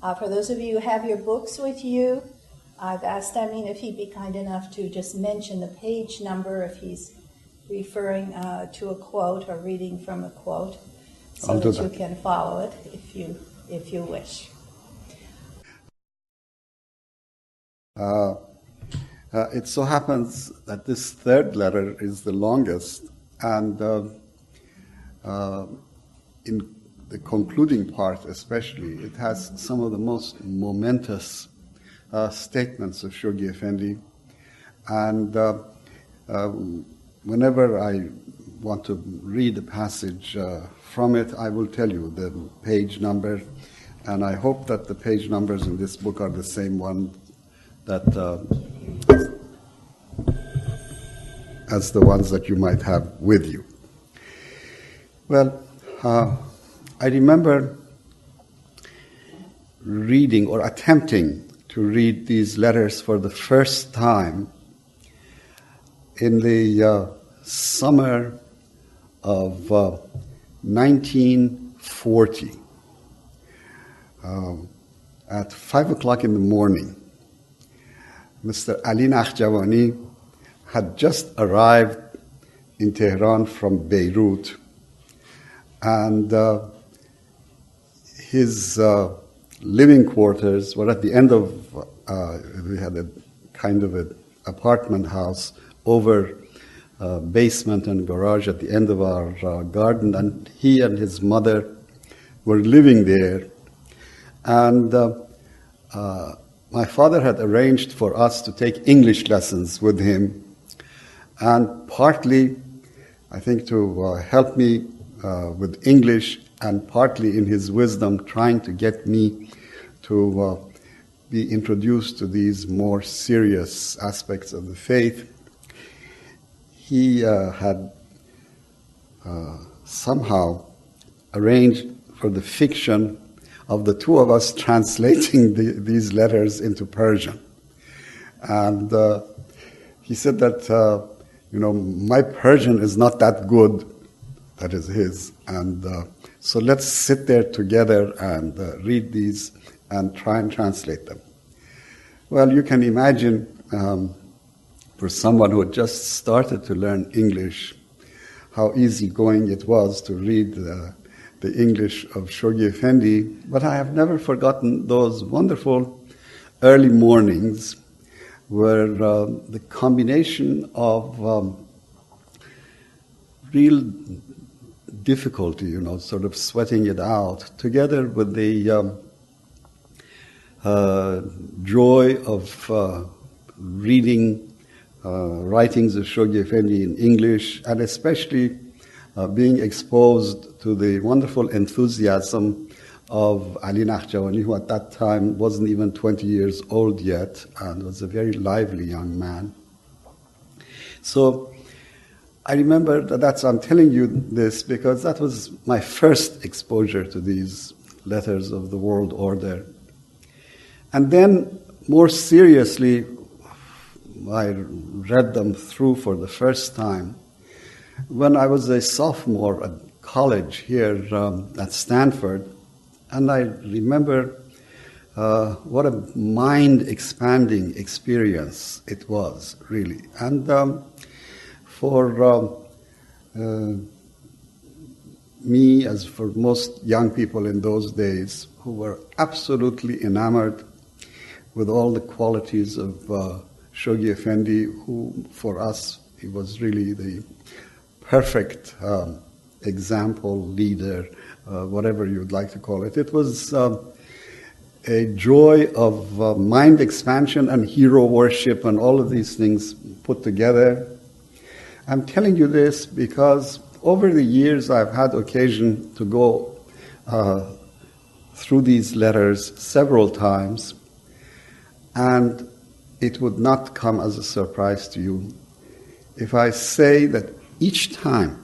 For those of you who have your books with you, I've asked Amin if he'd be kind enough to just mention the page number if he's referring to a quote or reading from a quote, so that you can follow it if you wish. It so happens that this third letter is the longest, and in the concluding part especially, it has some of the most momentous statements of Shoghi Effendi. And whenever I want to read a passage from it, I will tell you the page number, and I hope that the page numbers in this book are the same one that as the ones that you might have with you. Well, I remember reading or attempting to read these letters for the first time in the summer of 1940 at 5 o'clock in the morning. Mr. Ali Nakhjawani had just arrived in Tehran from Beirut, and his living quarters were at the end of, we had a kind of an apartment house over basement and garage at the end of our garden, and he and his mother were living there. And my father had arranged for us to take English lessons with him, and partly, I think, to help me with English, and partly in his wisdom trying to get me to be introduced to these more serious aspects of the faith. He had somehow arranged for the fiction of the two of us translating these letters into Persian. And he said that, my Persian is not that good, that is his, and so let's sit there together and read these and try and translate them. Well, you can imagine for someone who had just started to learn English, how easygoing it was to read the English of Shoghi Effendi. But I have never forgotten those wonderful early mornings where the combination of real difficulty, sort of sweating it out, together with the joy of reading writings of Shoghi Effendi in English, and especially being exposed to the wonderful enthusiasm of Ali Nakhjawani, who at that time wasn't even 20 years old yet and was a very lively young man. So I remember I'm telling you this because that was my first exposure to these letters of the world order. And then, more seriously, I read them through for the first time when I was a sophomore at college here at Stanford. And I remember what a mind-expanding experience it was, really. And for me, as for most young people in those days, who were absolutely enamored with all the qualities of Shoghi Effendi, who for us, he was really the perfect example, leader, whatever you'd like to call it. It was a joy of mind expansion and hero worship and all of these things put together. I'm telling you this because over the years I've had occasion to go through these letters several times, and it would not come as a surprise to you if I say that each time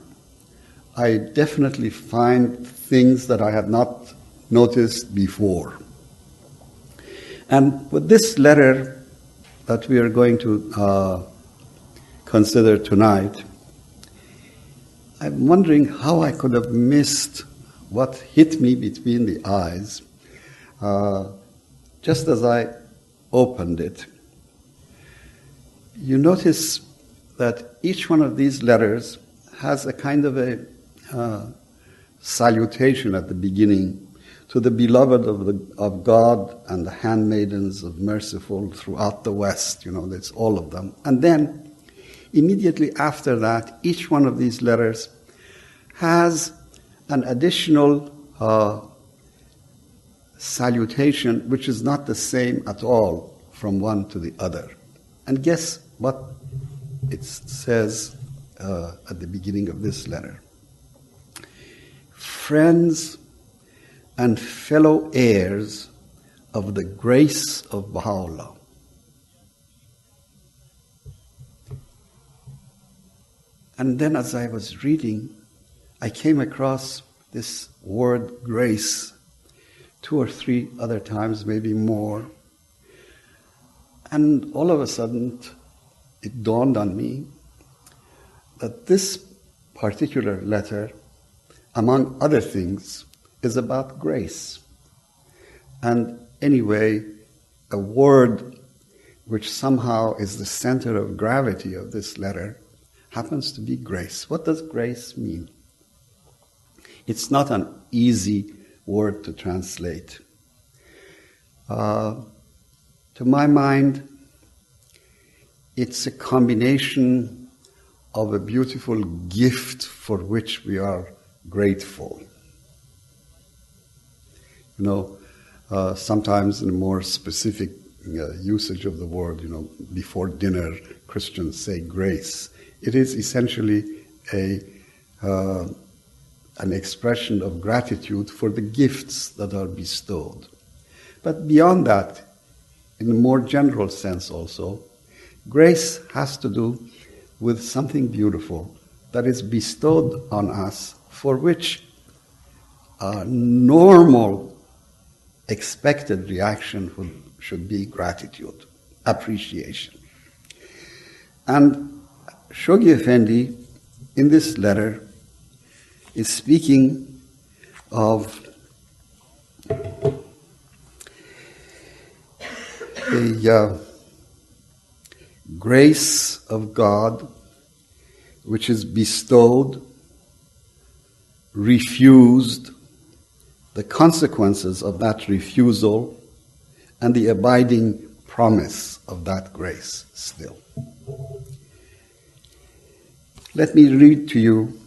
I definitely find things that I had not noticed before. And with this letter that we are going to consider tonight, I'm wondering how I could have missed what hit me between the eyes just as I opened it, you notice that each one of these letters has a kind of a salutation at the beginning to the beloved of God and the handmaidens of merciful throughout the West. That's all of them. And then, immediately after that, each one of these letters has an additional salutation, which is not the same at all from one to the other. And guess what it says at the beginning of this letter? Friends and fellow heirs of the grace of Baha'u'llah. And then as I was reading, I came across this word grace 2 or 3 other times, maybe more. And all of a sudden, it dawned on me that this particular letter, among other things, is about grace. And anyway, a word which somehow is the center of gravity of this letter happens to be grace. What does grace mean? It's not an easy word to translate. To my mind, it's a combination of a beautiful gift for which we are grateful. Sometimes in a more specific usage of the word, before dinner, Christians say grace. It is essentially an expression of gratitude for the gifts that are bestowed. But beyond that, in a more general sense also, grace has to do with something beautiful that is bestowed on us, for which a normal expected reaction should be gratitude, appreciation. And Shoghi Effendi, in this letter, is speaking of the grace of God which is bestowed, refused, the consequences of that refusal, and the abiding promise of that grace still. Let me read to you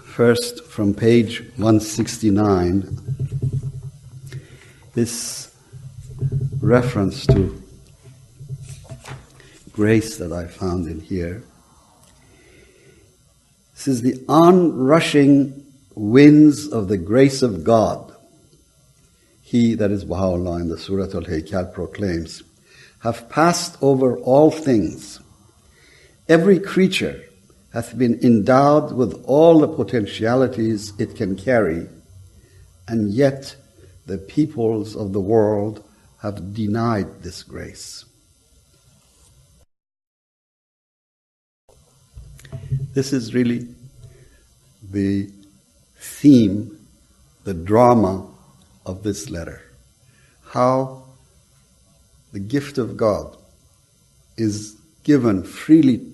first from page 169 this reference to grace that I found in here. This is the onrushing winds of the grace of God. He, that is Baha'u'llah in the Surah Al-Haykal, proclaims, have passed over all things. Every creature hath been endowed with all the potentialities it can carry, and yet the peoples of the world have denied this grace. This is really the theme, the drama of this letter. How the gift of God is given freely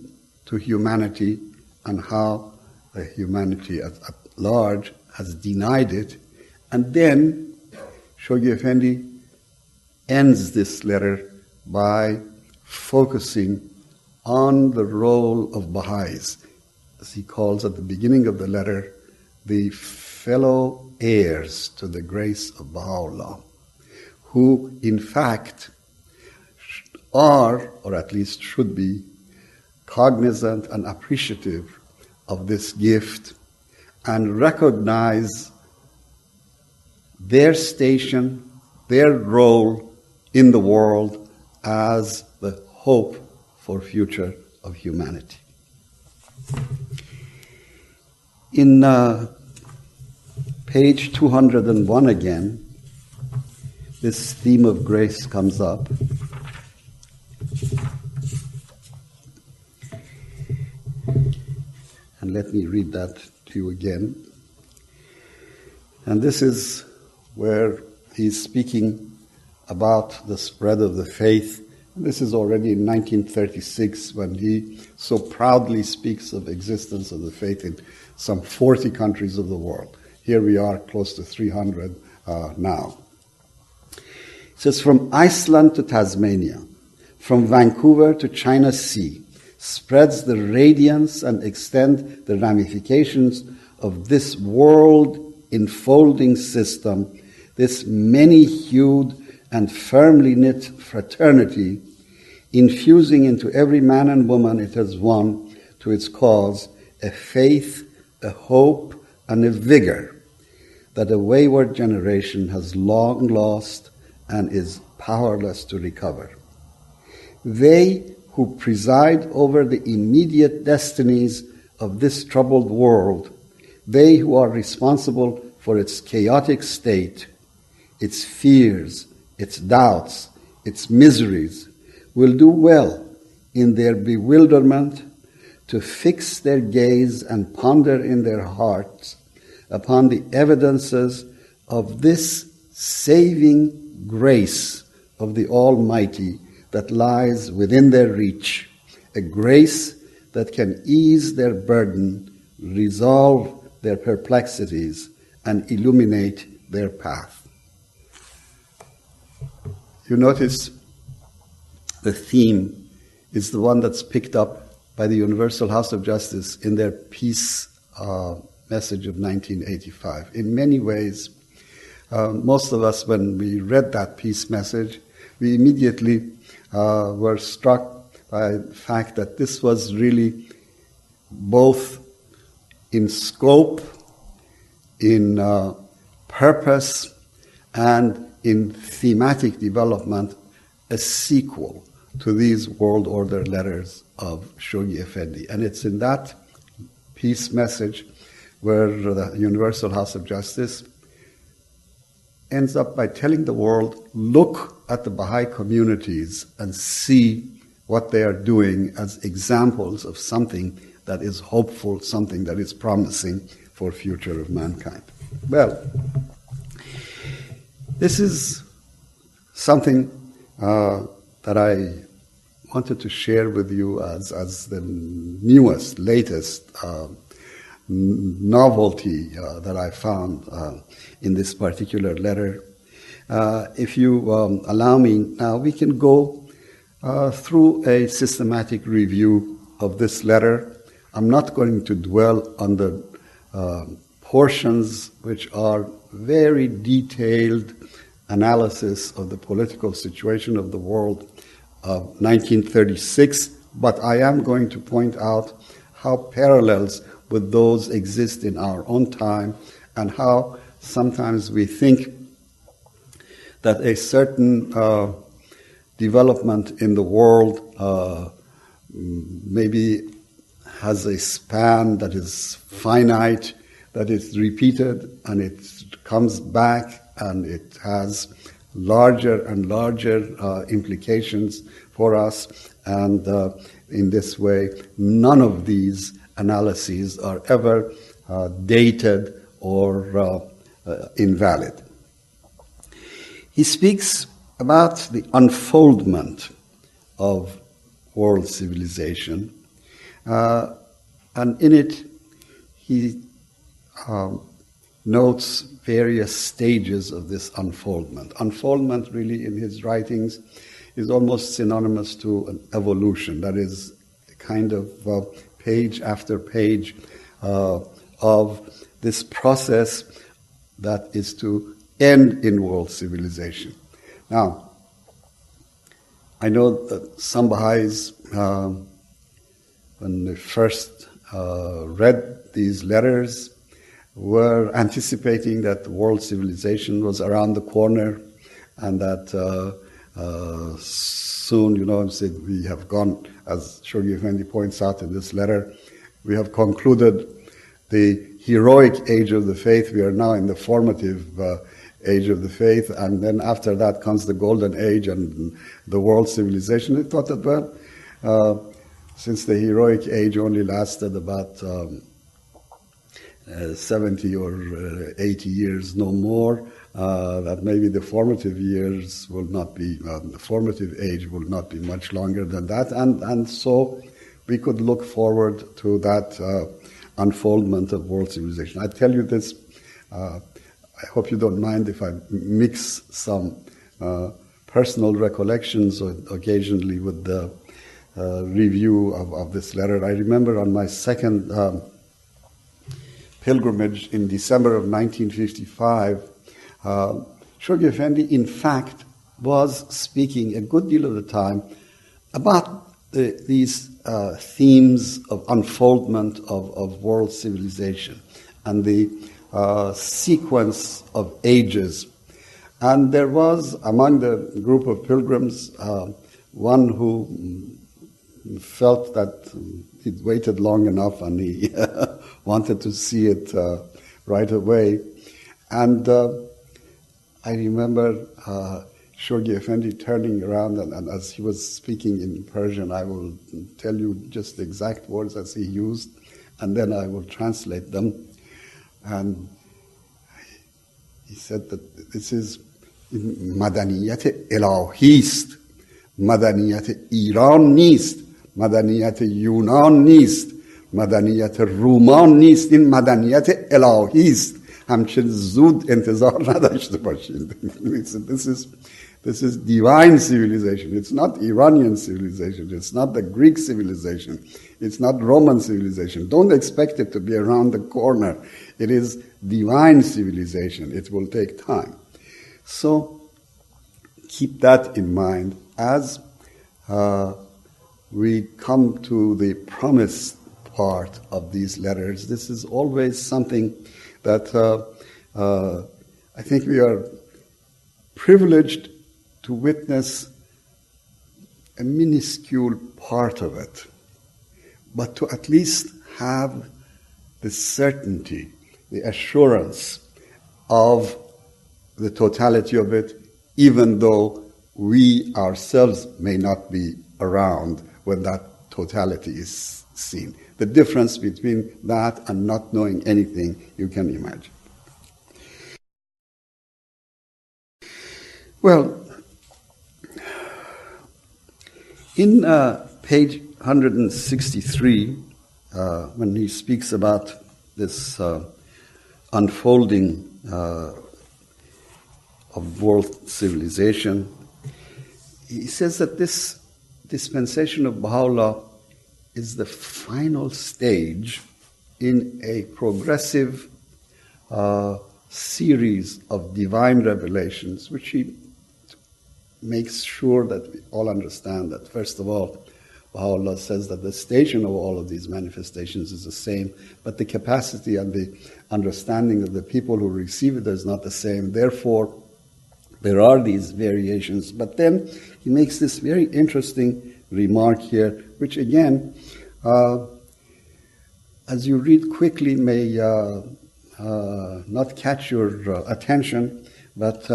to humanity, and how the humanity at large has denied it. And then Shoghi Effendi ends this letter by focusing on the role of Baha'is, as he calls at the beginning of the letter, the fellow heirs to the grace of Baha'u'llah, who in fact are, or at least should be, cognizant and appreciative of this gift and recognize their station, their role in the world as the hope for future of humanity. In page 201 again, this theme of grace comes up. And let me read that to you again. And this is where he's speaking about the spread of the faith. This is already in 1936 when he so proudly speaks of existence of the faith in some 40 countries of the world. Here we are close to 300 now. It says, from Iceland to Tasmania, from Vancouver to China Sea, spreads the radiance and extend the ramifications of this world enfolding system, this many-hued and firmly knit fraternity, infusing into every man and woman it has won to its cause a faith, a hope, and a vigor that a wayward generation has long lost and is powerless to recover. They who preside over the immediate destinies of this troubled world, they who are responsible for its chaotic state, its fears, its doubts, its miseries, will do well in their bewilderment to fix their gaze and ponder in their hearts upon the evidences of this saving grace of the Almighty that lies within their reach, a grace that can ease their burden, resolve their perplexities, and illuminate their path. You notice the theme is the one that's picked up by the Universal House of Justice in their peace message of 1985. In many ways, most of us, when we read that peace message, we immediately were struck by the fact that this was really both in scope, in purpose, and in thematic development, a sequel to these world order letters of Shoghi Effendi. And it's in that peace message where the Universal House of Justice ends up by telling the world, look at the Baha'i communities and see what they are doing as examples of something that is hopeful, something that is promising for future of mankind. Well, this is something that I wanted to share with you as the newest, latest novelty that I found in this particular letter. If you allow me now, we can go through a systematic review of this letter. I'm not going to dwell on the portions which are very detailed analysis of the political situation of the world of 1936, but I am going to point out how parallels with those exist in our own time and how sometimes we think that a certain development in the world maybe has a span that is finite, that is repeated, and it comes back and it has larger and larger implications for us. And in this way, none of these analyses are ever dated or invalid. He speaks about the unfoldment of world civilization, and in it he notes various stages of this unfoldment. Unfoldment really in his writings is almost synonymous to an evolution, that is a kind of page after page of this process that is to end in world civilization. Now, I know that some Baha'is, when they first read these letters, were anticipating that world civilization was around the corner and that soon, we have gone, as Shoghi Effendi points out in this letter, we have concluded the heroic age of the faith. We are now in the formative age of the faith, and then after that comes the golden age and the world civilization. I thought that, well, since the heroic age only lasted about 70 or 80 years, no more, that maybe the formative years will not be, the formative age will not be much longer than that, and so we could look forward to that unfoldment of world civilization. I tell you this, I hope you don't mind if I mix some personal recollections occasionally with the review of this letter. I remember on my second pilgrimage in December of 1955, Shoghi Effendi, in fact, was speaking a good deal of the time about these themes of unfoldment of world civilization and the sequence of ages. And there was among the group of pilgrims one who felt that he'd waited long enough and he wanted to see it right away. And I remember Shoghi Effendi turning around, and as he was speaking in Persian, I will tell you just the exact words as he used, and then I will translate them. And he said that this is madaniyat ilahi ist, madaniyat Iran nist, madaniyat Yunan nist, madaniyat Ruman nist, in madaniyat ilahi ist. همچنین زود انتظار نداشته باشید. This is divine civilization. It's not Iranian civilization. It's not the Greek civilization. It's not Roman civilization. Don't expect it to be around the corner. It is divine civilization. It will take time. So keep that in mind as we come to the promised part of these letters. This is always something that I think we are privileged to witness a minuscule part of it, but to at least have the certainty, the assurance of the totality of it, even though we ourselves may not be around when that totality is seen. The difference between that and not knowing anything you can imagine. Well, in page 163, when he speaks about this unfolding of world civilization, he says that this dispensation of Baha'u'llah is the final stage in a progressive series of divine revelations, which he makes sure that we all understand that, first of all, Baha'u'llah says that the station of all of these manifestations is the same, but the capacity and the understanding of the people who receive it is not the same. Therefore, there are these variations. But then he makes this very interesting remark here, which again, as you read quickly, may not catch your attention, but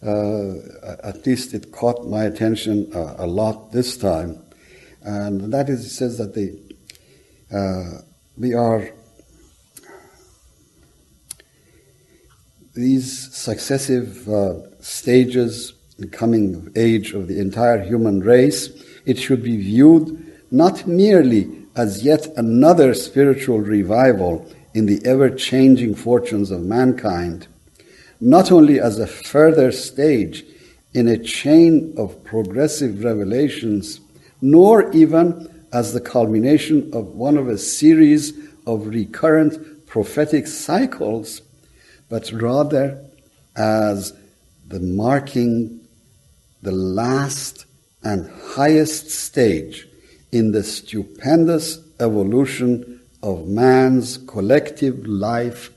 at least it caught my attention a lot this time. And that is, it says that we are these successive stages, the coming of age of the entire human race. It should be viewed not merely as yet another spiritual revival in the ever-changing fortunes of mankind, not only as a further stage in a chain of progressive revelations, nor even as the culmination of one of a series of recurrent prophetic cycles, but rather as the marking the last and highest stage in the stupendous evolution of man's collective life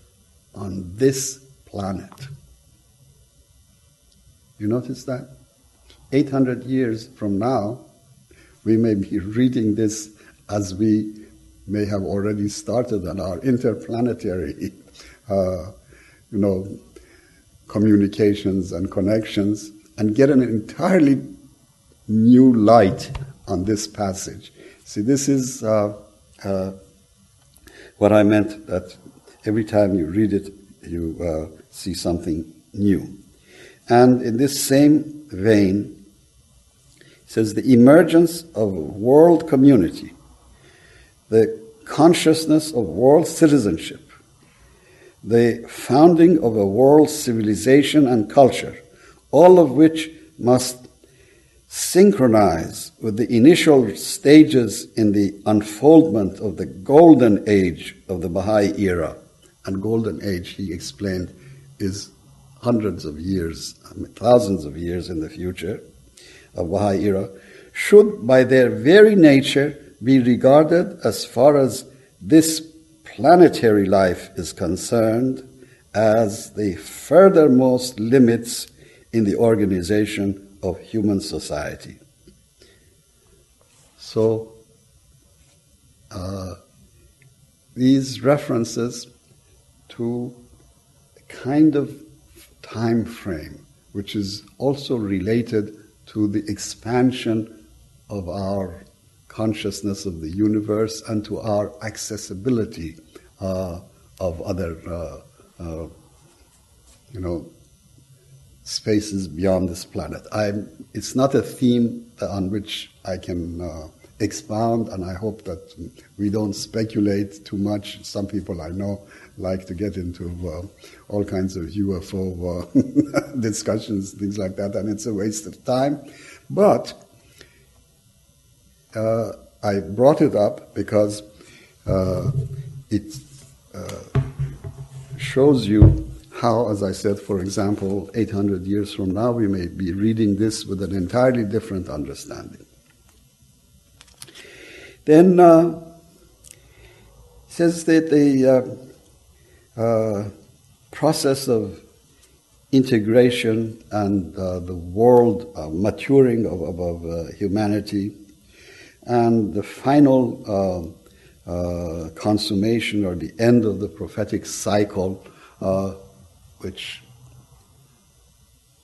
on this planet. You notice that? 800 years from now, we may be reading this as we may have already started on our interplanetary communications and connections, and get an entirely new light on this passage. See, this is what I meant, that every time you read it, you see something new. And in this same vein, it says the emergence of world community, the consciousness of world citizenship, the founding of a world civilization and culture, all of which must synchronize with the initial stages in the unfoldment of the golden age of the Baha'i era. And golden age, he explained, is hundreds of years, thousands of years in the future of Baha'i era, should by their very nature be regarded, as far as this planetary life is concerned, as the furthermost limits in the organization of human society. So, these references to a kind of time frame which is also related to the expansion of our consciousness of the universe and to our accessibility of other, spaces beyond this planet. It's not a theme on which I can expound, and I hope that we don't speculate too much. Some people I know like to get into all kinds of UFO discussions, things like that, and it's a waste of time. But I brought it up because it shows you how, as I said, for example, 800 years from now, we may be reading this with an entirely different understanding. Then it says that the process of integration and the world maturing of humanity and the final consummation or the end of the prophetic cycle, which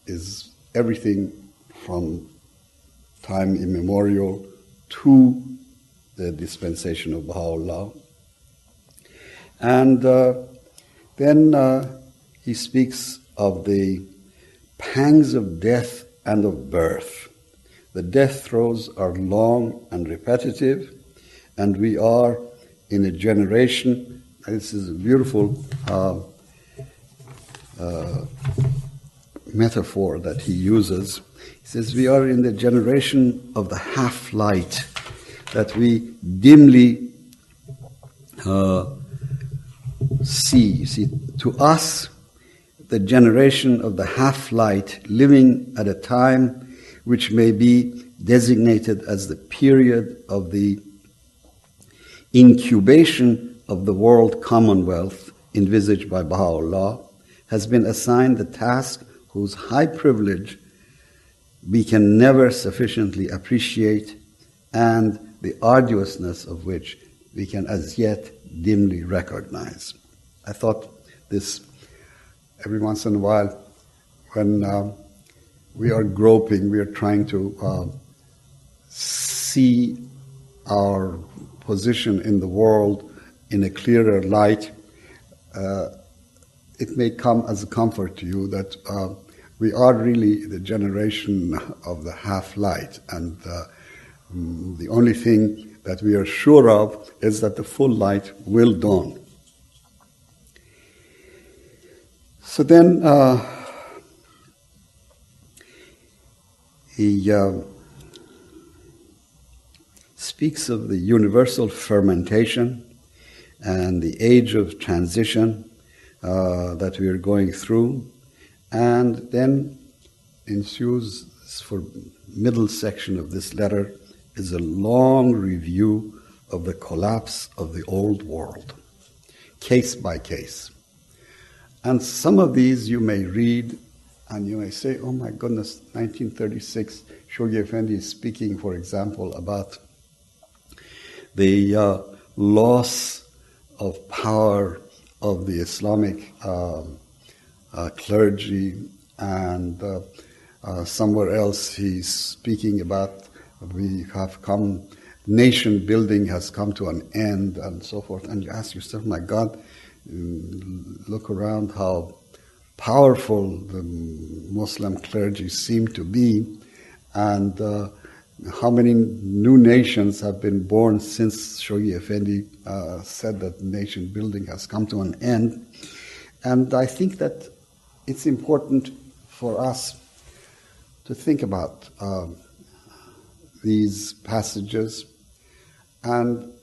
is everything from time immemorial to the dispensation of Baha'u'llah. And then he speaks of the pangs of death and of birth. The death throes are long and repetitive, and we are in a generation, this is a beautiful metaphor that he uses. He says, we are in the generation of the half-light, that we dimly see. See, to us, the generation of the half-light, living at a time which may be designated as the period of the incubation of the world commonwealth envisaged by Baha'u'llah, has been assigned the task whose high privilege we can never sufficiently appreciate, and the arduousness of which we can as yet dimly recognize. I thought this every once in a while, when we are groping, we are trying to see our position in the world in a clearer light, it may come as a comfort to you that we are really the generation of the half-light, and the only thing that we are sure of is that the full light will dawn. So then he speaks of the universal fermentation and the age of transition that we are going through, and then ensues, for middle section of this letter, is a long review of the collapse of the old world, case by case. And some of these you may read and you may say, oh my goodness, 1936, Shoghi Effendi is speaking, for example, about the loss of power of the Islamic clergy, and somewhere else he's speaking about nation building has come to an end, and so forth. And you ask yourself, my God, look around how powerful the Muslim clergy seem to be, and how many new nations have been born since Shoghi Effendi said that nation building has come to an end. And I think that it's important for us to think about these passages and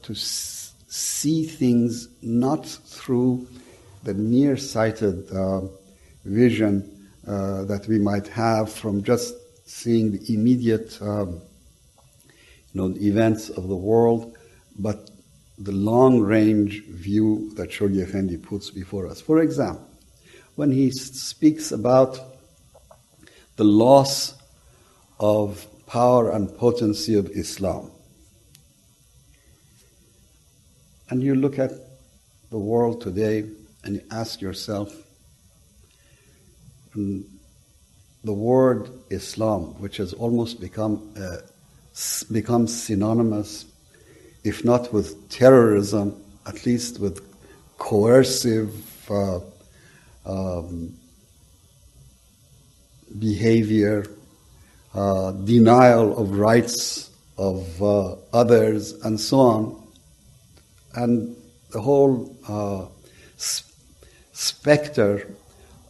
to see things not through the nearsighted vision that we might have from just seeing the immediate events of the world, but the long-range view that Shoghi Effendi puts before us. For example, when he speaks about the loss of power and potency of Islam, and you look at the world today and you ask yourself, the word Islam, which has almost become synonymous, if not with terrorism, at least with coercive behavior, denial of rights of others, and so on. And the whole specter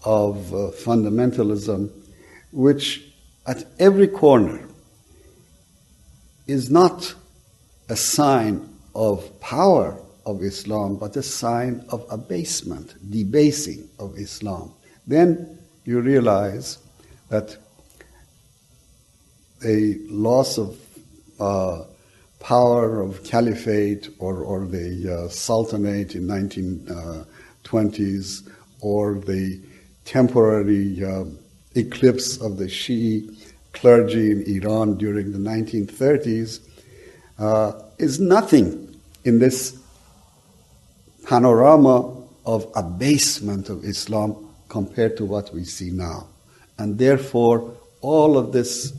of fundamentalism, which at every corner is not a sign of power of Islam, but a sign of abasement, debasing of Islam. Then you realize that a loss of power of caliphate or the sultanate in 1920s, or the temporary eclipse of the Shi'i clergy in Iran during the 1930s is nothing in this panorama of abasement of Islam compared to what we see now. And therefore, all of this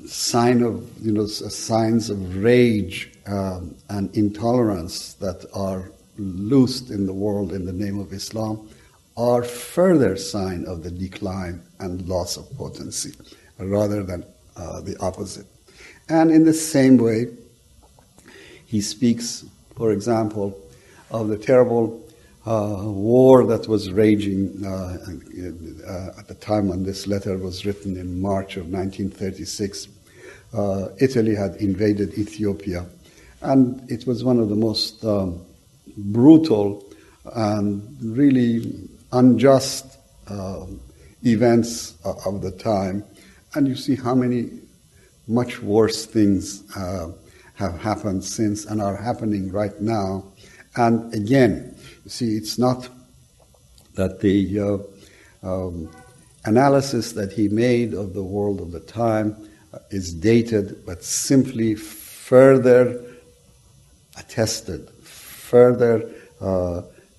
signs of rage and intolerance that are loosed in the world in the name of Islam are further sign of the decline and loss of potency, rather than the opposite. And in the same way, he speaks, for example, of the terrible war that was raging at the time when this letter was written in March of 1936. Italy had invaded Ethiopia, and it was one of the most brutal and really unjust events of the time. And you see how many much worse things have happened since and are happening right now. And again, you see, it's not that the analysis that he made of the world of the time is dated, but simply further attested, further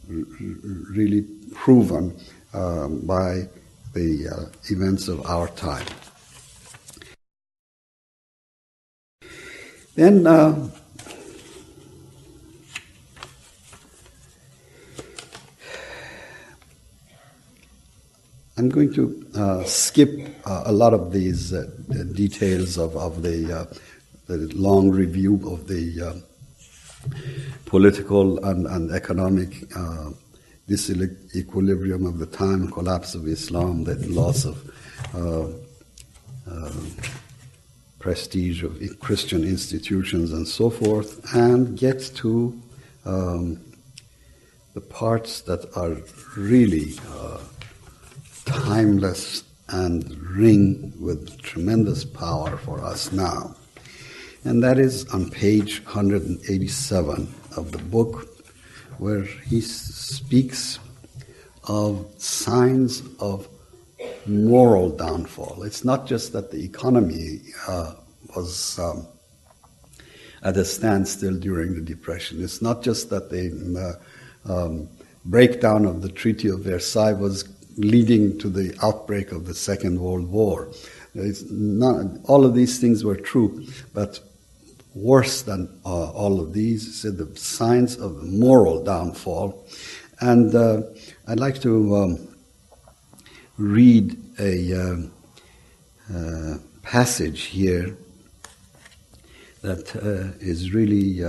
really proven by the events of our time. Then I'm going to skip a lot of these details of the long review of the political and economic disequilibrium of the time, collapse of Islam, the loss of prestige of Christian institutions and so forth, and get to the parts that are really timeless and ring with tremendous power for us now. And that is on page 187 of the book, where he speaks of signs of moral downfall. It's not just that the economy was at a standstill during the Depression. It's not just that the breakdown of the Treaty of Versailles was leading to the outbreak of the Second World War. All of these things were true, but worse than all of these, he said, the signs of moral downfall. And I'd like to read a passage here that is really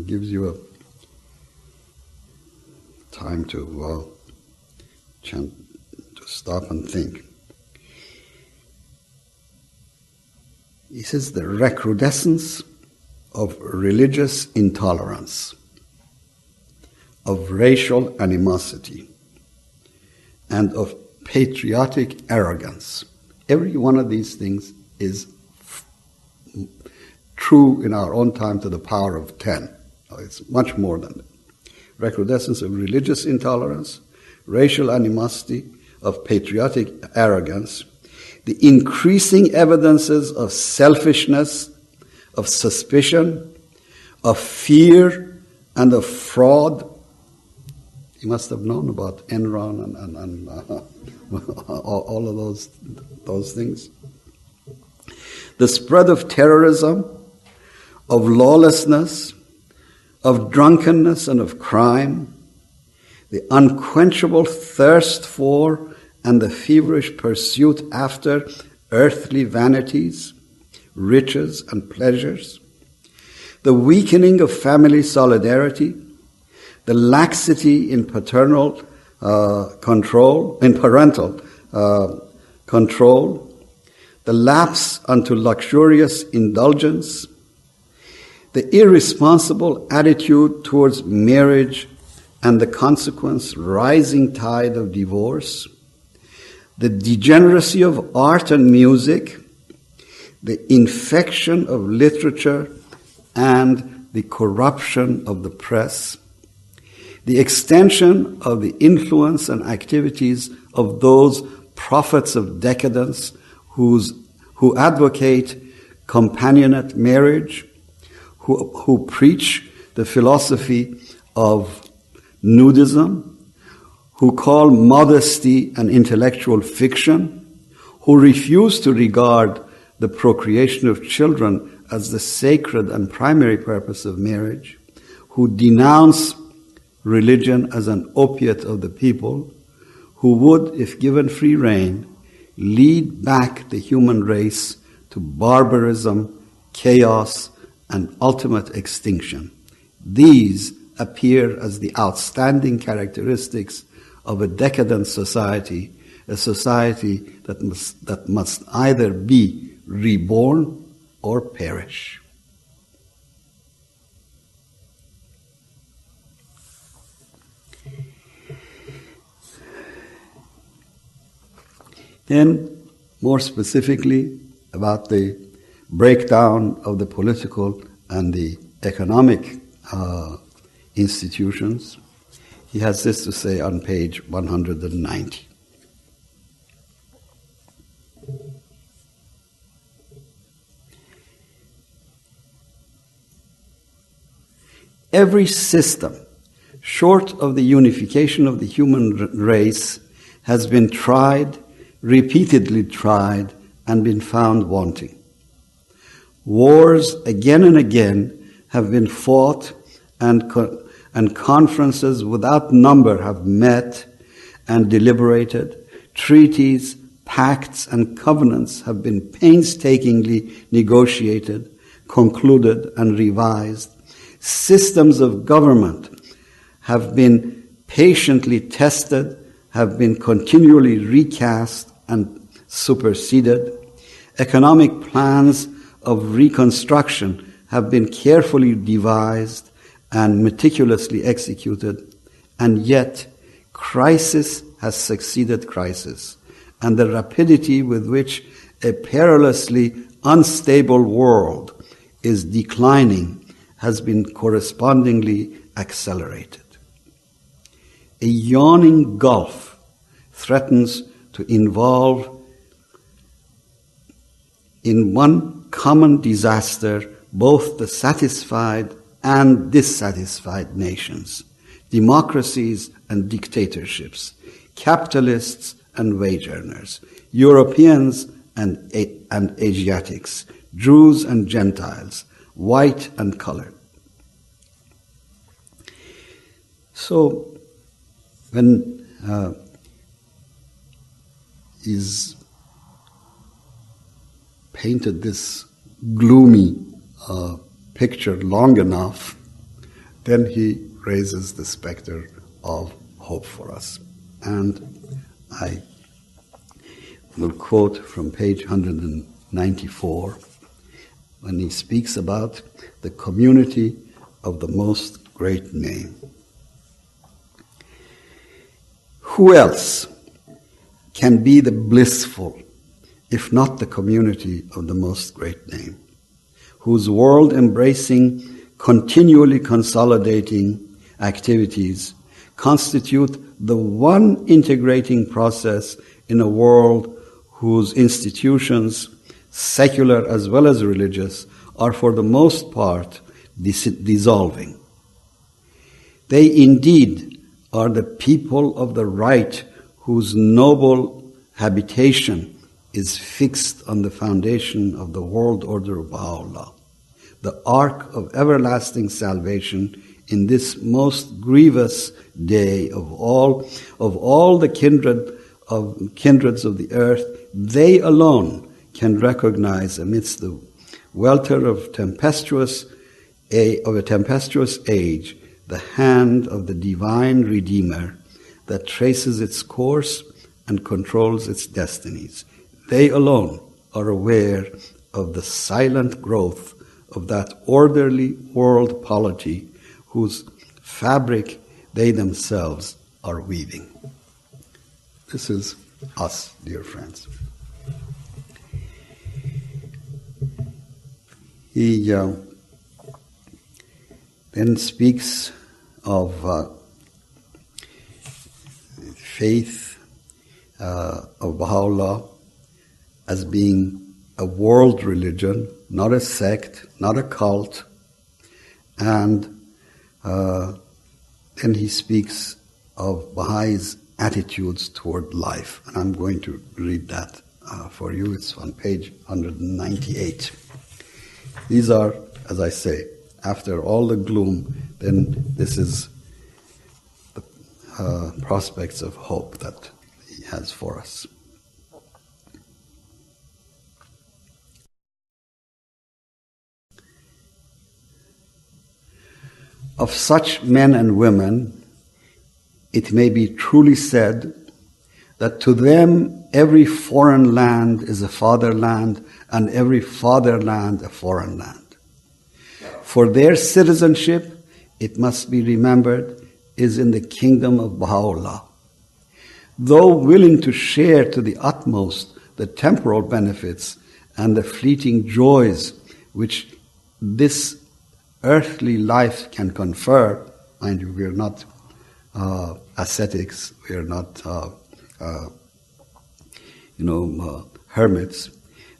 gives you a time to stop and think. He says the recrudescence of religious intolerance, of racial animosity, and of patriotic arrogance. Every one of these things is true in our own time to the power of 10. It's much more than that. Recrudescence of religious intolerance, racial animosity, of patriotic arrogance, the increasing evidences of selfishness, of suspicion, of fear, and of fraud. He must have known about Enron and all of those things. The spread of terrorism, of lawlessness, of drunkenness and of crime, the unquenchable thirst for and the feverish pursuit after earthly vanities, riches and pleasures, the weakening of family solidarity, the laxity in parental control, the lapse unto luxurious indulgence, the irresponsible attitude towards marriage and the consequent rising tide of divorce, the degeneracy of art and music, the infection of literature and the corruption of the press, the extension of the influence and activities of those prophets of decadence who advocate companionate marriage, who preach the philosophy of nudism, who call modesty an intellectual fiction, who refuse to regard the procreation of children as the sacred and primary purpose of marriage, who denounce religion as an opiate of the people, who would, if given free rein, lead back the human race to barbarism, chaos, and ultimate extinction. These appear as the outstanding characteristics of a decadent society, a society that must either be reborn or perish. Then, more specifically, about the breakdown of the political and the economic institutions, he has this to say on page 190. Every system, short of the unification of the human race, has been tried, repeatedly tried, and been found wanting. Wars again and again have been fought, and conferences without number have met and deliberated. Treaties, pacts, and covenants have been painstakingly negotiated, concluded, and revised. Systems of government have been patiently tested, have been continually recast and superseded. Economic plans of reconstruction have been carefully devised and meticulously executed, and yet crisis has succeeded crisis, and the rapidity with which a perilously unstable world is declining has been correspondingly accelerated. A yawning gulf threatens to involve in one common disaster both the satisfied and dissatisfied nations, democracies and dictatorships, capitalists and wage earners, Europeans and Asiatics, Jews and Gentiles, white and colored. So when he's painted this gloomy picture long enough, then he raises the specter of hope for us. And I will quote from page 194 when he speaks about the community of the Most Great Name. Who else can be the blissful, if not the community of the Most Great Name, whose world-embracing, continually consolidating activities constitute the one integrating process in a world whose institutions, secular as well as religious, are for the most part dissolving. They indeed are the people of the right whose noble habitation is fixed on the foundation of the world order of Baha'u'llah, the ark of everlasting salvation in this most grievous day of all the kindreds of the earth. They alone can recognize amidst the welter of a tempestuous age the hand of the divine Redeemer that traces its course and controls its destinies. They alone are aware of the silent growth of that orderly world polity whose fabric they themselves are weaving. This is us, dear friends. He then speaks of faith of Baha'u'llah as being a world religion, not a sect, not a cult. And then he speaks of Baha'is' attitudes toward life. And I'm going to read that for you. It's on page 198. These are, as I say, after all the gloom, then this is the prospects of hope that he has for us. Of such men and women, it may be truly said that to them every foreign land is a fatherland and every fatherland a foreign land. For their citizenship, it must be remembered, is in the kingdom of Baha'u'llah. Though willing to share to the utmost the temporal benefits and the fleeting joys which this earthly life can confer, mind you, we are not ascetics, we are not hermits.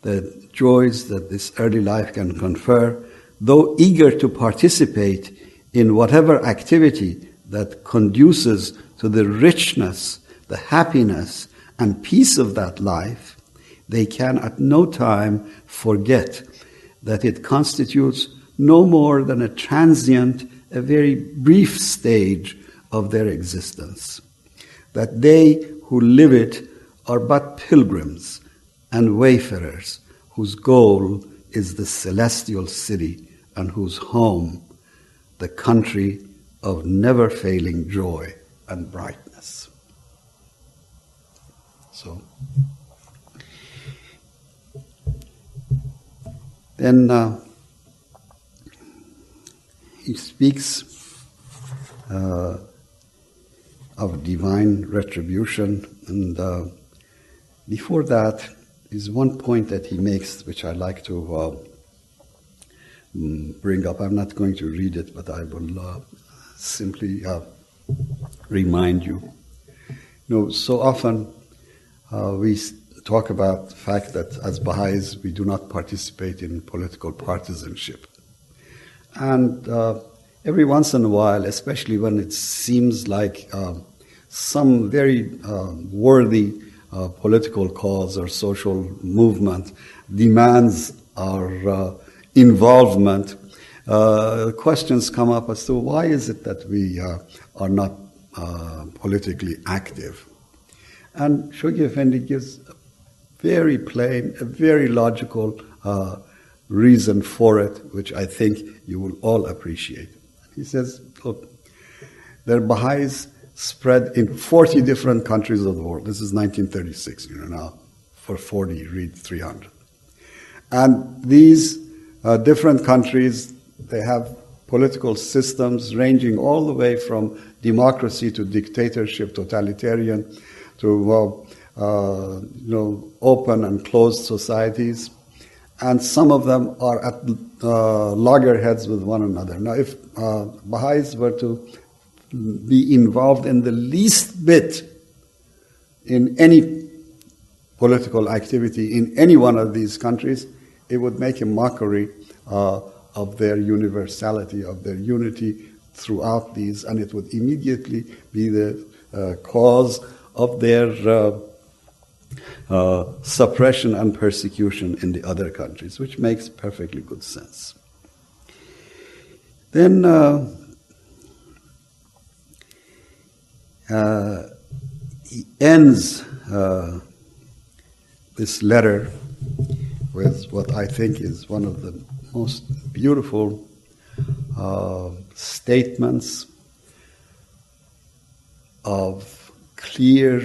The joys that this earthly life can confer, though eager to participate in whatever activity that conduces to the richness, the happiness, and peace of that life, they can at no time forget that it constitutes no more than a transient, a very brief stage of their existence. That they who live it are but pilgrims and wayfarers whose goal is the celestial city and whose home the country of never-failing joy and brightness. So, then he speaks of divine retribution, and before that is one point that he makes which I like to bring up. I'm not going to read it, but I will simply remind you. So often we talk about the fact that as Baha'is we do not participate in political partisanship. And every once in a while, especially when it seems like some very worthy political cause or social movement demands our involvement, questions come up as to why is it that we are not politically active. And Shoghi Effendi gives a very plain, a very logical reason for it, which I think you will all appreciate. He says, look, there are Baha'is spread in 40 different countries of the world. This is 1936, now for 40, you read 300. And these different countries, they have political systems ranging all the way from democracy to dictatorship, totalitarian, to open and closed societies. And some of them are at loggerheads with one another. Now, if Baha'is were to be involved in the least bit in any political activity in any one of these countries, it would make a mockery of their universality, of their unity throughout these, and it would immediately be the cause of their suppression and persecution in the other countries, which makes perfectly good sense. Then he ends this letter with what I think is one of the most beautiful statements of clear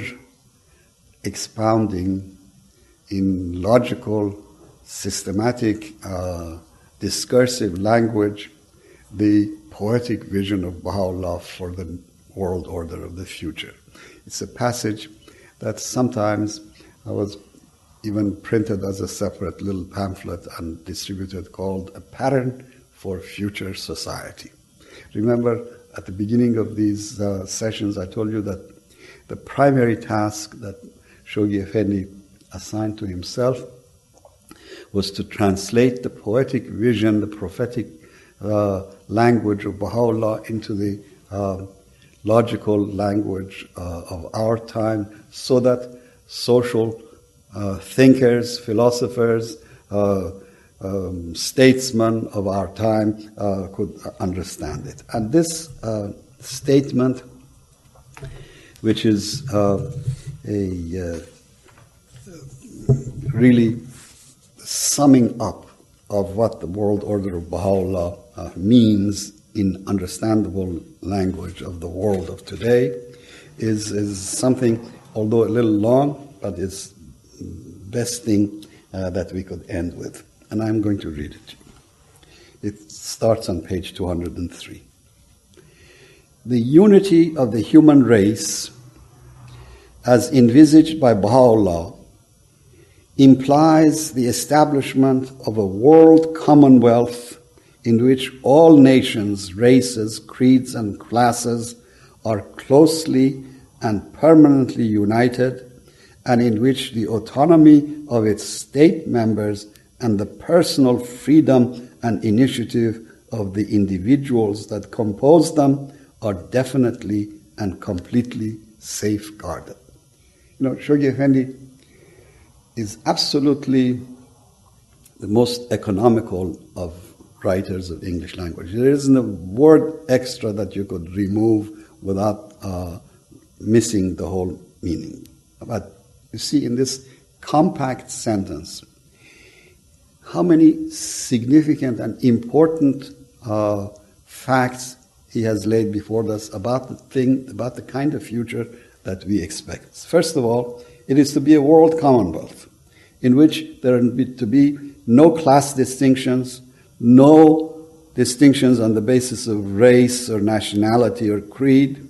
expounding in logical, systematic, discursive language the poetic vision of Baha'u'llah for the world order of the future. It's a passage that sometimes was even printed as a separate little pamphlet and distributed, called A Pattern for Future Society. Remember, at the beginning of these sessions, I told you that the primary task that Shoghi Effendi assigned to himself was to translate the poetic vision, the prophetic language of Baha'u'llah into the logical language of our time, so that social thinkers, philosophers, statesmen of our time could understand it. And this statement, which is really summing up of what the world order of Baha'u'llah means in understandable language of the world of today, is something, although a little long, but it's best thing that we could end with. And I'm going to read it to you. It starts on page 203. The unity of the human race, as envisaged by Baha'u'llah, implies the establishment of a world commonwealth in which all nations, races, creeds, and classes are closely and permanently united, and in which the autonomy of its state members and the personal freedom and initiative of the individuals that compose them are definitely and completely safeguarded. Shoghi Effendi is absolutely the most economical of writers of English language. There isn't a word extra that you could remove without missing the whole meaning. But you see, in this compact sentence, how many significant and important facts he has laid before us about the kind of future that we expect. First of all, it is to be a world commonwealth in which there are to be no class distinctions, no distinctions on the basis of race or nationality or creed,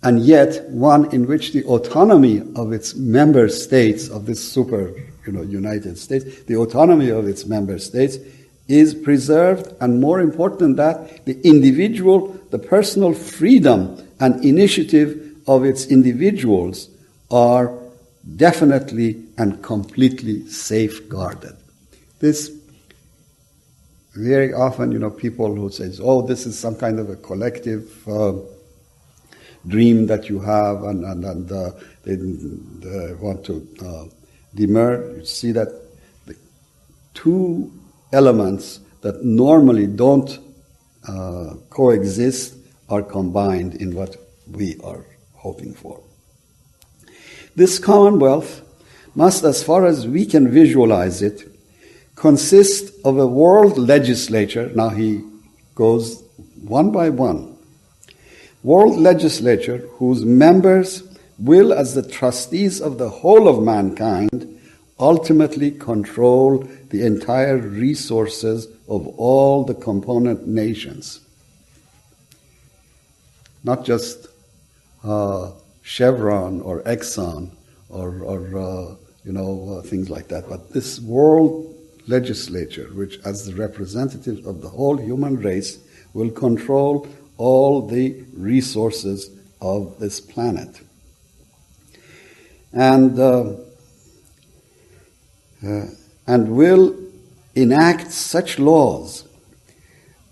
and yet one in which the autonomy of its member states, of this super United States, the autonomy of its member states is preserved, and more important than that, the individual, the personal freedom and initiative of its individuals are definitely and completely safeguarded. This very often, people who say, "Oh, this is some kind of a collective dream that you have," and they want to demur. You see that the two elements that normally don't coexist are combined in what we are hoping for. This commonwealth must, as far as we can visualize it, consist of a world legislature. Now he goes one by one. World legislature whose members will, as the trustees of the whole of mankind, ultimately control the entire resources of all the component nations. Not just Chevron or Exxon or things like that, but this world legislature, which as the representatives of the whole human race will control all the resources of this planet. And will enact such laws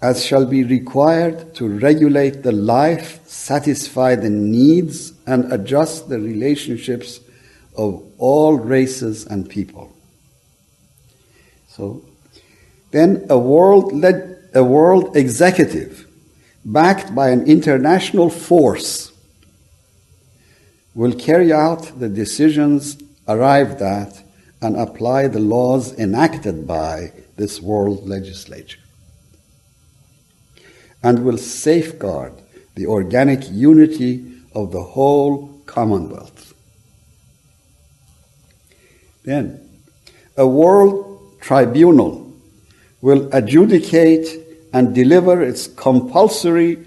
as shall be required to regulate the life, satisfy the needs, and adjust the relationships of all races and people. So, then a world executive backed by an international force will carry out the decisions arrived at and apply the laws enacted by this world legislature, and will safeguard the organic unity of the whole Commonwealth. Then, a world tribunal will adjudicate and deliver its compulsory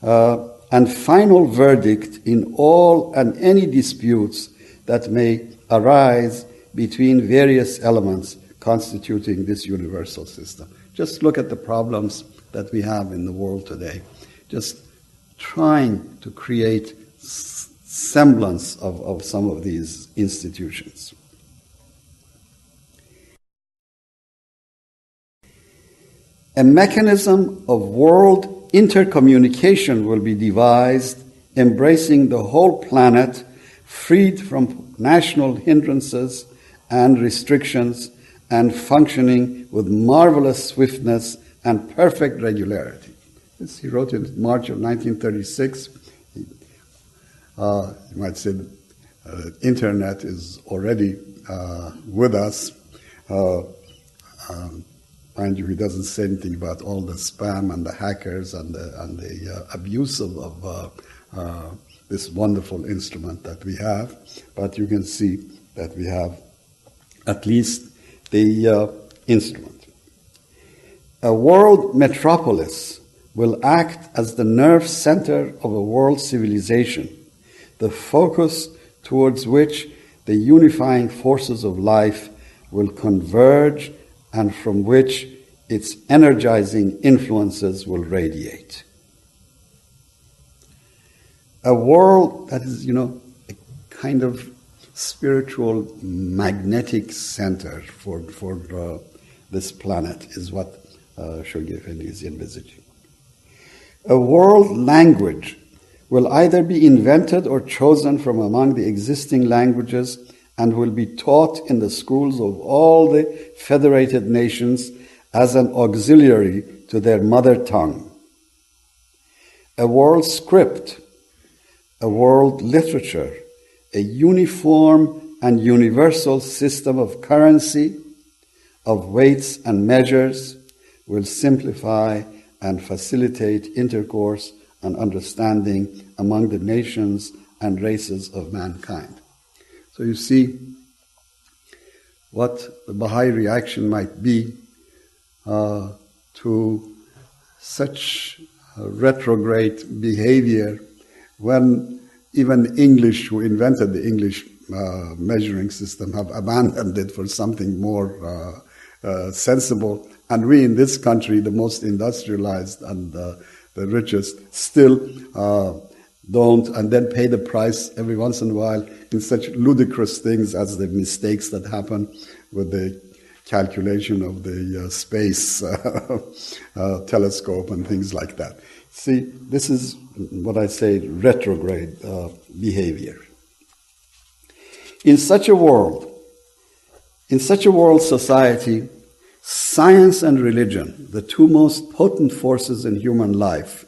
and final verdict in all and any disputes that may arise between various elements constituting this universal system. Just look at the problems that we have in the world today. Just trying to create semblance of some of these institutions. A mechanism of world intercommunication will be devised, embracing the whole planet, freed from national hindrances and restrictions, and functioning with marvelous swiftness and perfect regularity. This he wrote in March of 1936. You might say the internet is already with us. Mind you, he doesn't say anything about all the spam and the hackers and the abuse of this wonderful instrument that we have. But you can see that we have at least the instrument. A world metropolis will act as the nerve center of a world civilization, the focus towards which the unifying forces of life will converge and from which its energizing influences will radiate. A world that is, a kind of spiritual magnetic center for this planet is what Shoghi Effendi is envisaging. A world language will either be invented or chosen from among the existing languages and will be taught in the schools of all the federated nations as an auxiliary to their mother tongue. A world script, a world literature, a uniform and universal system of currency, of weights and measures, will simplify and facilitate intercourse and understanding among the nations and races of mankind. So you see what the Baha'i reaction might be to such retrograde behavior when even English, who invented the English measuring system, have abandoned it for something more sensible. And we in this country, the most industrialized and the richest, still don't, and then pay the price every once in a while in such ludicrous things as the mistakes that happen with the calculation of the space telescope and things like that. See, this is what I say retrograde behavior. In such a world society Science and religion, the two most potent forces in human life,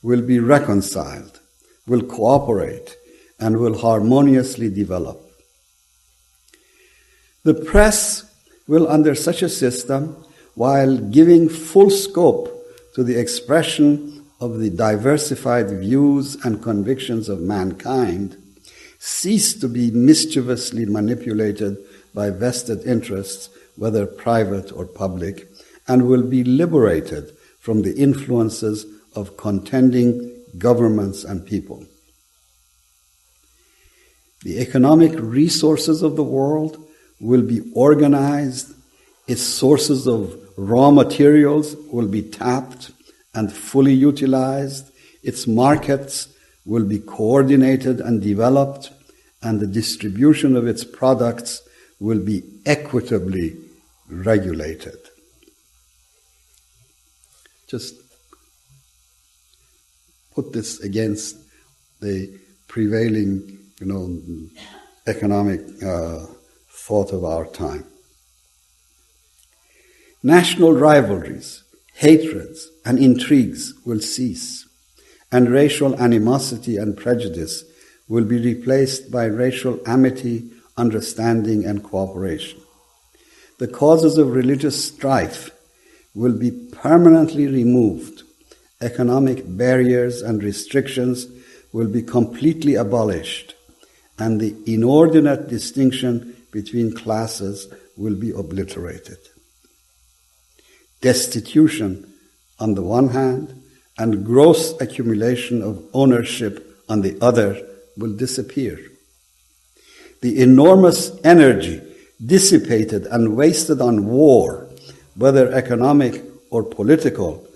will be reconciled, will cooperate, and will harmoniously develop. The press will, under such a system, while giving full scope to the expression of the diversified views and convictions of mankind, cease to be mischievously manipulated by vested interests, whether private or public, and will be liberated from the influences of contending governments and people. The economic resources of the world will be organized, its sources of raw materials will be tapped and fully utilized, its markets will be coordinated and developed, and the distribution of its products will be equitably regulated. Just put this against the prevailing, economic thought of our time. National rivalries, hatreds, and intrigues will cease, and racial animosity and prejudice will be replaced by racial amity, understanding, and cooperation. The causes of religious strife will be permanently removed. Economic barriers and restrictions will be completely abolished, and the inordinate distinction between classes will be obliterated. Destitution on the one hand and gross accumulation of ownership on the other will disappear. The enormous energy dissipated and wasted on war, whether economic or political,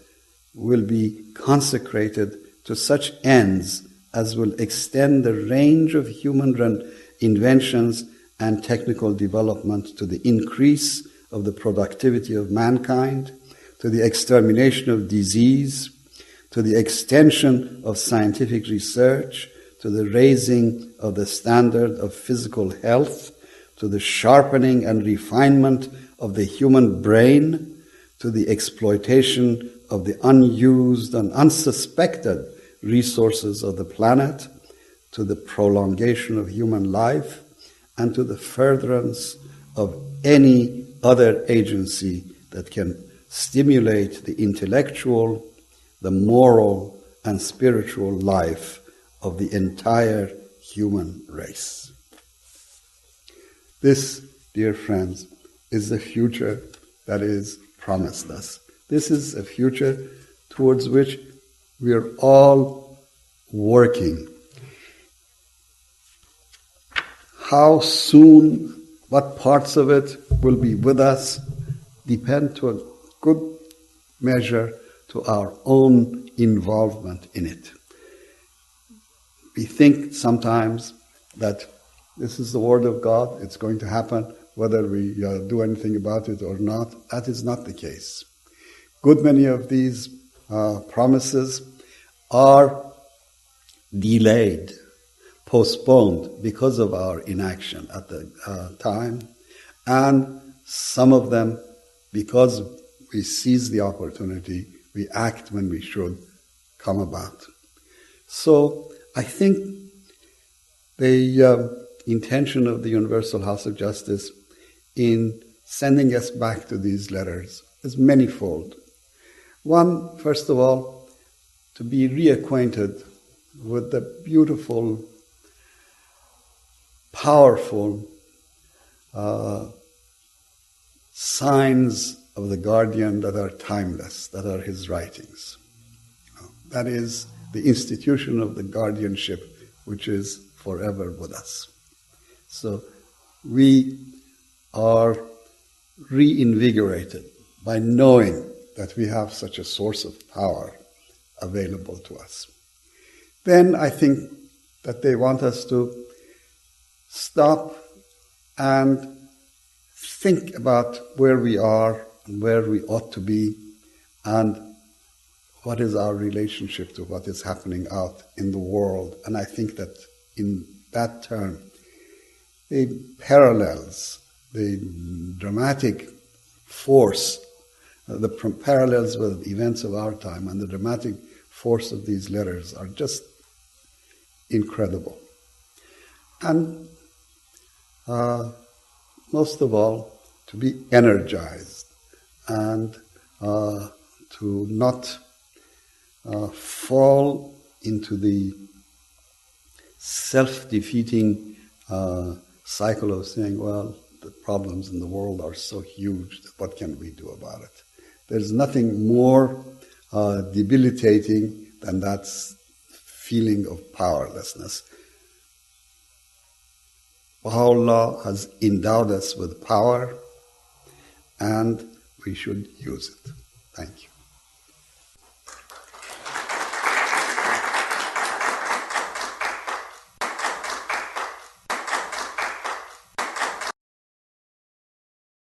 will be consecrated to such ends as will extend the range of human inventions and technical development to the increase of the productivity of mankind, to the extermination of disease, to the extension of scientific research, to the raising of the standard of physical health, to the sharpening and refinement of the human brain, to the exploitation of the unused and unsuspected resources of the planet, to the prolongation of human life, and to the furtherance of any other agency that can stimulate the intellectual, the moral, and spiritual life of the entire human race. This, dear friends, is the future that is promised us. This is a future towards which we are all working. How soon, what parts of it will be with us depend to a good measure to our own involvement in it. We think sometimes that this is the Word of God, it's going to happen whether we do anything about it or not. That is not the case. Good many of these promises are delayed, postponed because of our inaction at the time, and some of them, because we seize the opportunity, we act when we should come about. So I think the intention of the Universal House of Justice in sending us back to these letters is manifold. One, first of all, to be reacquainted with the beautiful, powerful signs of the guardian that are timeless, that are his writings. That is the institution of the guardianship which is forever with us. So we are reinvigorated by knowing that we have such a source of power available to us. Then I think that they want us to stop and think about where we are and where we ought to be and what is our relationship to what is happening out in the world. And I think that in that term, the parallels, the dramatic force, the parallels with events of our time and the dramatic force of these letters are just incredible. And most of all, to be energized and to not fall into the self-defeating cycle of saying, well, the problems in the world are so huge, what can we do about it? There's nothing more debilitating than that feeling of powerlessness. Baha'u'llah has endowed us with power, and we should use it. Thank you.